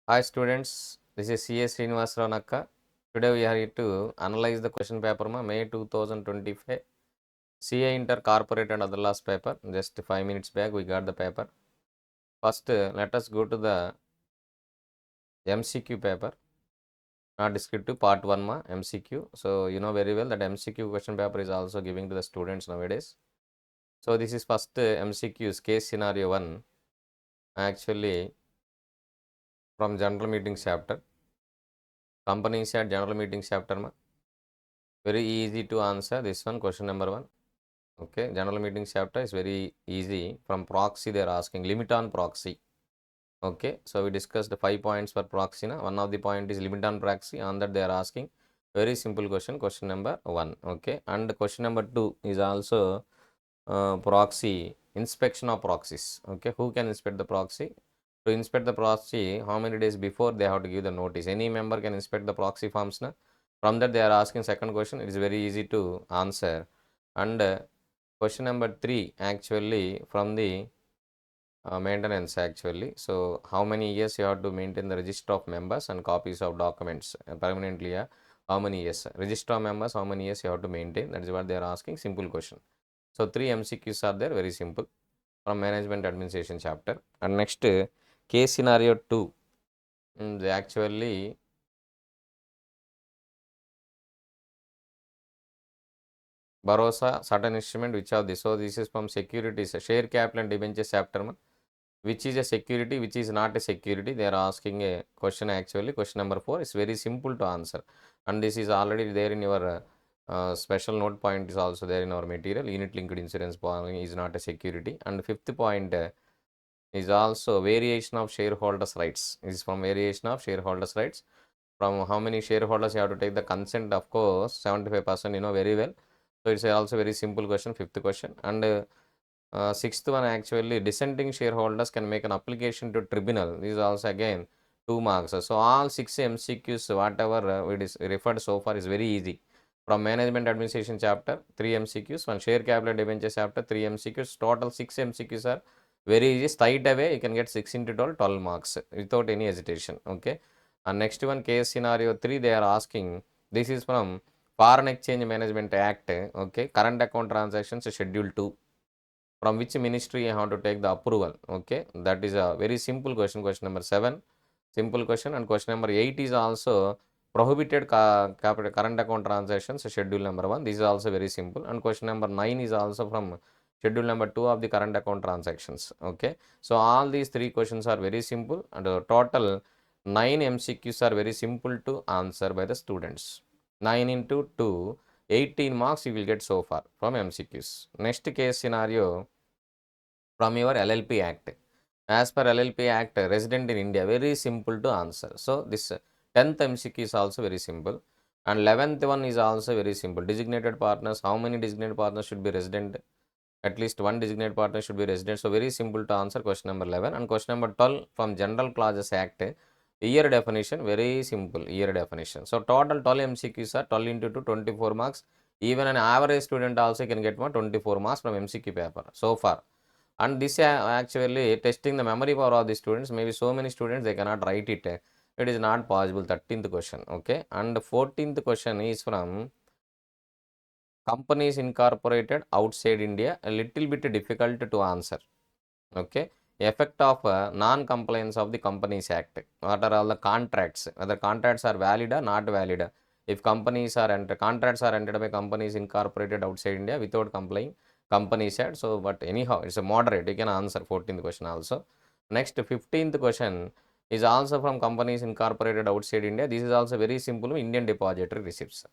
Hi students, this is C.S. Srinivasarao Nakka. Today we are here to analyze the question paper May 2025 CA Inter Corporate and Other Laws paper. Just 5 minutes back we got the paper. First let us go to the MCQ paper, not descriptive, part 1 MCQ. So you know very well that MCQ question paper is also giving to the students nowadays. So this is first MCQs case scenario 1 actually from general meeting chapter. Companies at general meeting chapter very easy to answer this one, question number 1. Okay, general meeting chapter is very easy. From proxy they are asking limit on proxy. Okay, so we discussed the 5 points for proxy. One of the point is limit on proxy. On that they are asking very simple question, question number 1. Okay, and question number 2 is also proxy, inspection of proxies. Okay, who can inspect the proxy? To inspect the proxy, how many days before they have to give the notice? Any member can inspect the proxy forms. From that they are asking second question. It is very easy to answer. And question number 3 actually from the maintenance actually. So how many years you have to maintain the register of members and copies of documents permanently? How many years? Register of members, how many years you have to maintain? That is what they are asking. Simple question. So 3 MCQs are there, very simple, from management administration chapter. And next case scenario 2. They actually Barossa certain instrument which are this. So this is from securities, share capital and debentures chapter. Which is a security, which is not a security? They are asking a question actually. Question number 4 is very simple to answer. And this is already there in your special note point is also there in our material. Unit linked insurance policy is not a security. And fifth point is also variation of shareholders' rights. This is from variation of shareholders' rights. From how many shareholders you have to take the consent, of course, 75%, you know very well. So it's also very simple question, fifth question. And sixth one actually dissenting shareholders can make an application to tribunal. This is also again 2 marks. So all 6 MCQs, whatever we referred so far is very easy. From management administration chapter, 3 MCQs. One share capital debentures chapter, 3 MCQs. Total 6 MCQs are very easy. Straight away you can get 6 into 12 marks without any hesitation. Okay. And next one, case scenario 3, they are asking. This is from Foreign Exchange Management Act. Okay. Current account transactions schedule 2. From which ministry you have to take the approval? Okay. That is a very simple question. Question number 7. Simple question. And question number 8 is also prohibited current account transactions schedule number 1. This is also very simple. And question number 9 is also from schedule number 2 of the current account transactions. Okay. So all these 3 questions are very simple, and total 9 MCQs are very simple to answer by the students. 9 into 2, 18 marks you will get so far from MCQs. Next case scenario from your LLP Act. As per LLP Act, resident in India, very simple to answer. So this 10th MCQ is also very simple. And 11th one is also very simple. Designated partners, how many designated partners should be resident? At least one designated partner should be resident. So very simple to answer question number 11. And question number 12 from General Clauses Act, year definition, very simple year definition. So total 12 MCQs are 12 into 2, 24 marks. Even an average student also can get 24 marks from MCQ paper so far. And this actually testing the memory power of the students. Maybe so many students they cannot write it. It is not possible. 13th question. Okay. And 14th question is from companies incorporated outside India. A little bit difficult to answer. Okay. Effect of non-compliance of the Companies Act. What are all the contracts? Whether contracts are valid or not valid. If contracts are entered by companies incorporated outside India without complying Companies Act. So, but anyhow, it's a moderate. You can answer 14th question also. Next, 15th question is also from companies incorporated outside India. This is also very simple. Indian depository receipts.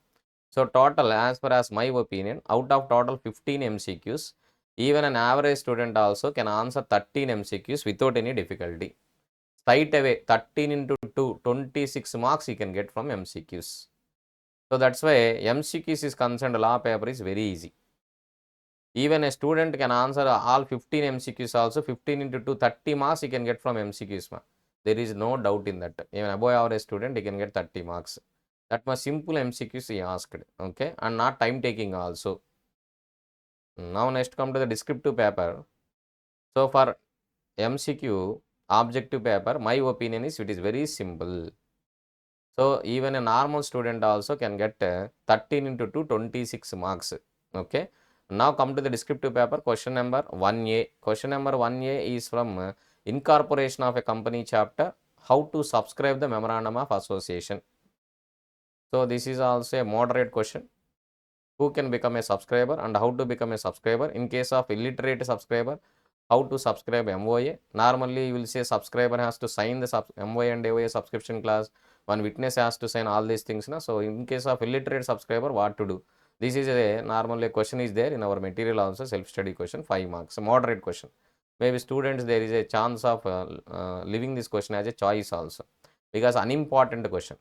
So total, as far as my opinion, out of total 15 MCQs, even an average student also can answer 13 MCQs without any difficulty. Straight away, 13 into 2, 26 marks you can get from MCQs. So that's why MCQs is concerned, law paper is very easy. Even a student can answer all 15 MCQs also, 15 into 2, 30 marks you can get from MCQs. There is no doubt in that. Even above average student, he can get 30 marks. That was simple MCQs he asked. Okay, and not time taking also. Now next come to the descriptive paper. So for MCQ, objective paper, my opinion is it is very simple. So even a normal student also can get 13 into 2, 26 marks. Okay. Now come to the descriptive paper, question number 1A. Question number 1A is from incorporation of a company chapter, how to subscribe the memorandum of association. So this is also a moderate question. Who can become a subscriber and how to become a subscriber? In case of illiterate subscriber, how to subscribe MOA? Normally you will say subscriber has to sign the MOA and AOA subscription clause. One witness has to sign all these things. Na? So in case of illiterate subscriber, what to do? This is a normally a question is there in our material also, self-study question, 5 marks, a moderate question. Maybe students there is a chance of leaving this question as a choice also, because unimportant question.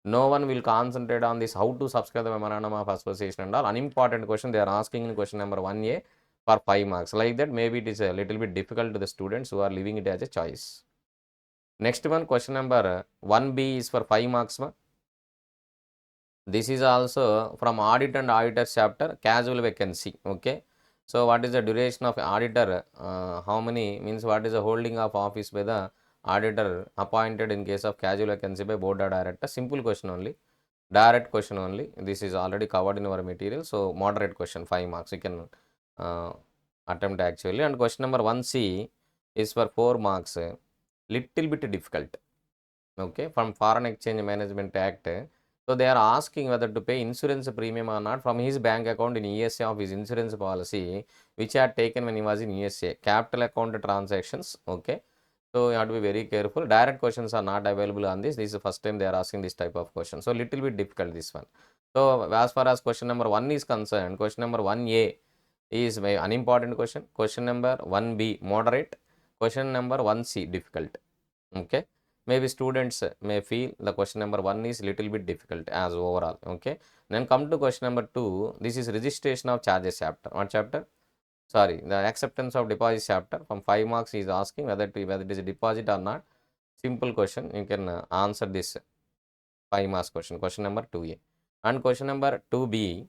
No one will concentrate on this how to subscribe the memorandum of association and all. Unimportant question they are asking in question number 1A for 5 marks. Like that, maybe it is a little bit difficult to the students who are leaving it as a choice. Next one, question number 1B is for 5 marks. This is also from audit and auditor chapter, casual vacancy. Okay. So what is the duration of auditor? How many means what is the holding of office by the auditor appointed in case of casual vacancy by board of director? Simple question only. Direct question only. This is already covered in our material. So moderate question, 5 marks you can attempt actually. And question number 1C is for 4 marks. Little bit difficult. Okay, from Foreign Exchange Management Act. So they are asking whether to pay insurance premium or not from his bank account in USA of his insurance policy, which had taken when he was in USA. Capital account transactions. Okay. So you have to be very careful. Direct questions are not available on this. This is the first time they are asking this type of question. So little bit difficult this one. So as far as question number 1 is concerned, question number 1A is an unimportant question. Question number 1B moderate. Question number 1C difficult. Okay. Maybe students may feel the question number 1 is little bit difficult as overall. Okay. Then come to question number 2. This is registration of charges chapter. What chapter? Sorry, the acceptance of deposit chapter. From 5 marks is asking whether it is a deposit or not. Simple question. You can answer this 5 marks question. Question number 2A. And question number 2B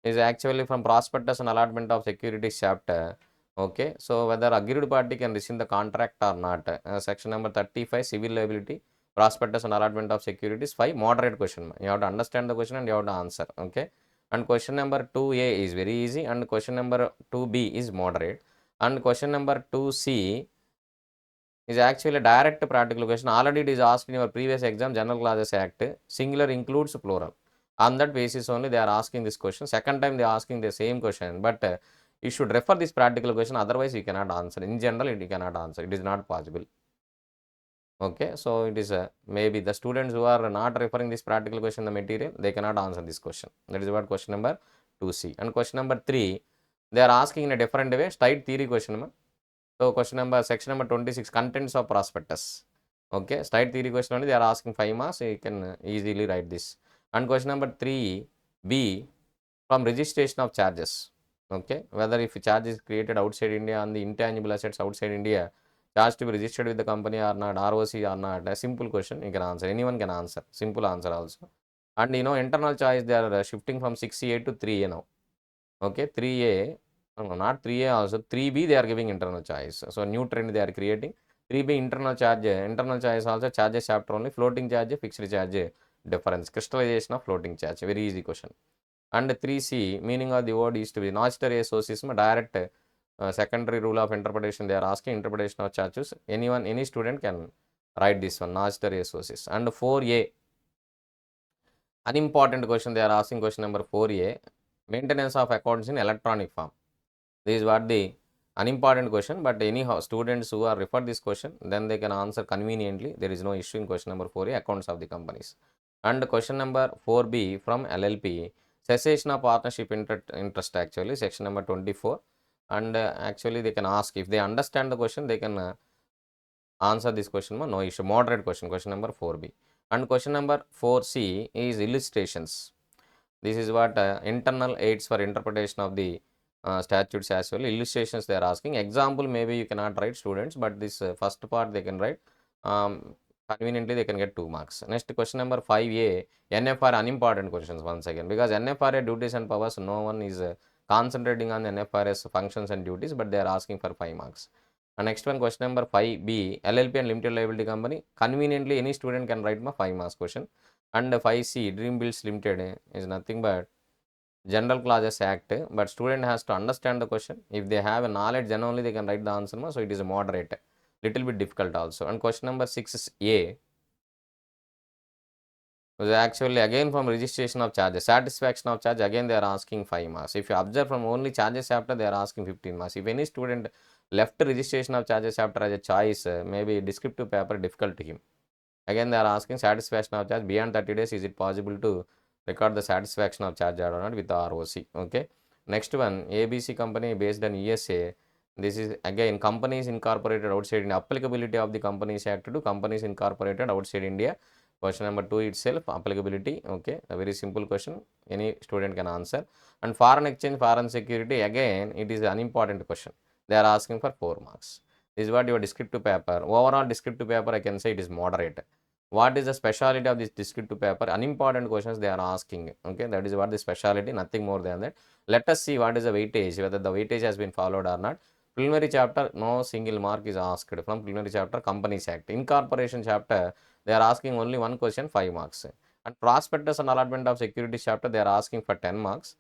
is actually from prospectus and allotment of securities chapter. Okay, so whether agreed party can rescind the contract or not. Section number 35, civil liability, prospectus and allotment of securities. 5, moderate question. You have to understand the question and you have to answer. Okay, and question number 2A is very easy and question number 2B is moderate. And question number 2C is actually a direct practical question. Already it is asked in your previous exam, General Classes Act. Singular includes plural. On that basis only they are asking this question. Second time they are asking the same question, but you should refer this practical question, otherwise you cannot answer. In general, you cannot answer. It is not possible. Okay, so it is maybe the students who are not referring this practical question, the material, they cannot answer this question. That is what question number 2C. And question number 3, they are asking in a different way, straight theory question. So question number, section number 26, contents of prospectus. Okay, straight theory question only, they are asking 5 marks, so you can easily write this. And question number 3B, from registration of charges. Okay, whether if charge is created outside India on the intangible assets outside India, charge to be registered with the company or not, ROC or not, a simple question you can answer. Anyone can answer, simple answer also. And you know, internal charge they are shifting from 6A to 3A now. Okay, 3A, no, not 3A also, 3B they are giving internal charge. So new trend they are creating. 3B internal charge also charges chapter only, floating charge, fixed charge difference, crystallization of floating charge, very easy question. And 3C, meaning of the word is to be notched a socism, direct secondary rule of interpretation they are asking, interpretation of charges. Anyone, any student can write this one, notched a socis. And 4A, unimportant question they are asking, question number 4A, maintenance of accounts in electronic form. This is what the unimportant question, but anyhow students who are referred this question, then they can answer conveniently. There is no issue in question number 4A, accounts of the companies. And question number 4B from LLP, cessation of partnership interest actually, section number 24. And actually they can ask, if they understand the question, they can answer this question, no issue. Moderate question, question number 4B. And question number 4C is illustrations. This is what internal aids for interpretation of the statutes as well. Illustrations they are asking. Example maybe you cannot write, students, but this first part they can write. Conveniently they can get 2 marks. Next question number 5A, NFR unimportant questions once again, because NFRA duties and powers, no one is concentrating on NFRS functions and duties, but they are asking for 5 marks. And next one, question number 5B, LLP and limited liability company. Conveniently, any student can write my 5 marks question. And 5C, Dream Builds Limited is nothing but General Clauses Act, but student has to understand the question. If they have a knowledge, then only they can write the answer. So it is a moderate, little bit difficult also. And question number 6A was actually again from registration of charges, satisfaction of charge. Again they are asking 5 marks. If you observe from only charges chapter, they are asking 15 marks. If any student left registration of charges chapter as a choice, maybe descriptive paper difficult to him. Again they are asking satisfaction of charge beyond 30 days. Is it possible to record the satisfaction of charge or not with the ROC? Okay. Next one, ABC company based on USA. This is again companies incorporated outside India. Applicability of the Companies Act to companies incorporated outside India. Question number 2 itself, applicability. Okay, a very simple question. Any student can answer. And foreign exchange, foreign security. Again, it is an unimportant question. They are asking for 4 marks. This is what your descriptive paper. Overall descriptive paper, I can say it is moderate. What is the speciality of this descriptive paper? Unimportant questions they are asking. Okay, that is what the speciality, nothing more than that. Let us see what is the weightage, whether the weightage has been followed or not. Preliminary chapter, no single mark is asked from preliminary chapter, Companies Act. Incorporation chapter, they are asking only one question, 5 marks. And prospectus and allotment of securities chapter, they are asking for 10 marks.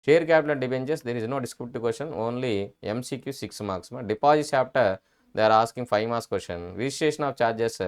Share capital and debentures, there is no descriptive question, only MCQ 6 marks. Deposit chapter, they are asking 5 marks question. Registration of charges,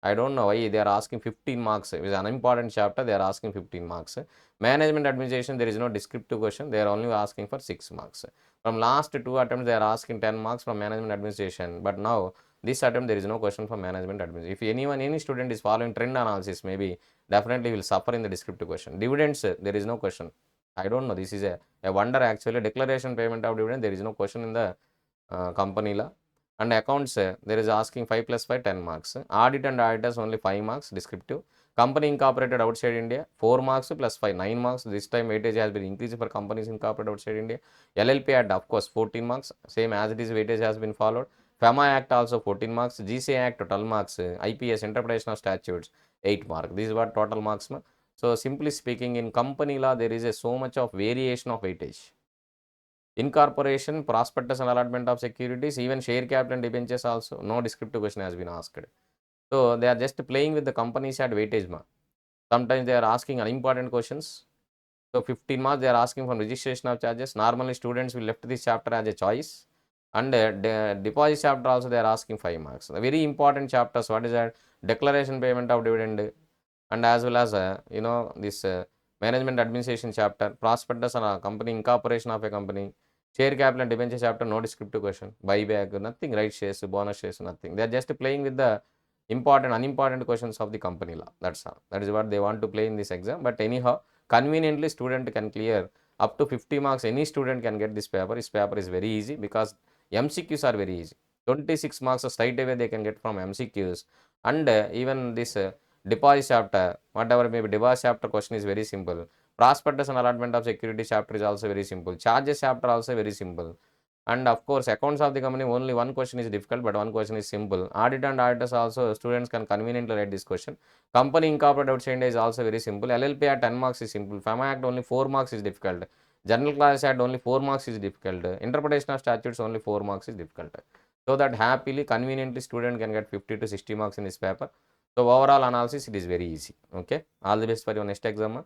I don't know why they are asking 15 marks. It is an important chapter, they are asking 15 marks. Management administration, there is no descriptive question, they are only asking for 6 marks. From last 2 attempts, they are asking 10 marks from management administration, but now this attempt there is no question for management administration. If any student is following trend analysis, maybe definitely will suffer in the descriptive question. Dividends, there is no question. I don't know, this is a wonder actually. Declaration payment of dividend, there is no question in the company law. And accounts, there is asking 5 plus 5, 10 marks. Audit and auditors only 5 marks, descriptive. Company incorporated outside India, 4 marks plus 5, 9 marks. This time weightage has been increased for companies incorporated outside India. LLP Act, of course, 14 marks. Same as it is, weightage has been followed. FEMA Act also 14 marks. GCAI Act 12 marks. IPS, interpretation of statutes, 8 marks. This is what total marks. So simply speaking, in company law, there is so much of variation of weightage. Incorporation, prospectus and allotment of securities, even share capital and debentures also, no descriptive question has been asked. So they are just playing with the companies at weightage. Sometimes they are asking unimportant questions. So 15 marks they are asking from registration of charges. Normally students will left this chapter as a choice. And deposit chapter also they are asking 5 marks. The very important chapters, what is that? Declaration payment of dividend, and as well as this management administration chapter, prospectus and company incorporation of a company, share capital and debenture chapter, no descriptive question, buyback, nothing, right shares, bonus shares, nothing. They are just playing with the important, unimportant questions of the company law. That's all. That is what they want to play in this exam. But anyhow, conveniently student can clear up to 50 marks. Any student can get this paper. This paper is very easy because MCQs are very easy. 26 marks straight away they can get from MCQs. And even this deposit chapter, whatever maybe deposit chapter question is very simple. Prospectus and allotment of security chapter is also very simple. Charges chapter also very simple. And of course, accounts of the company, only one question is difficult, but one question is simple. Audit and auditors also, students can conveniently write this question. Company incorporated outside India is also very simple. LLP at 10 marks is simple. FEMA Act only 4 marks is difficult. General Class Act only 4 marks is difficult. Interpretation of statutes only 4 marks is difficult. So that happily, conveniently, student can get 50 to 60 marks in this paper. So overall analysis, it is very easy. Okay. All the best for your next exam.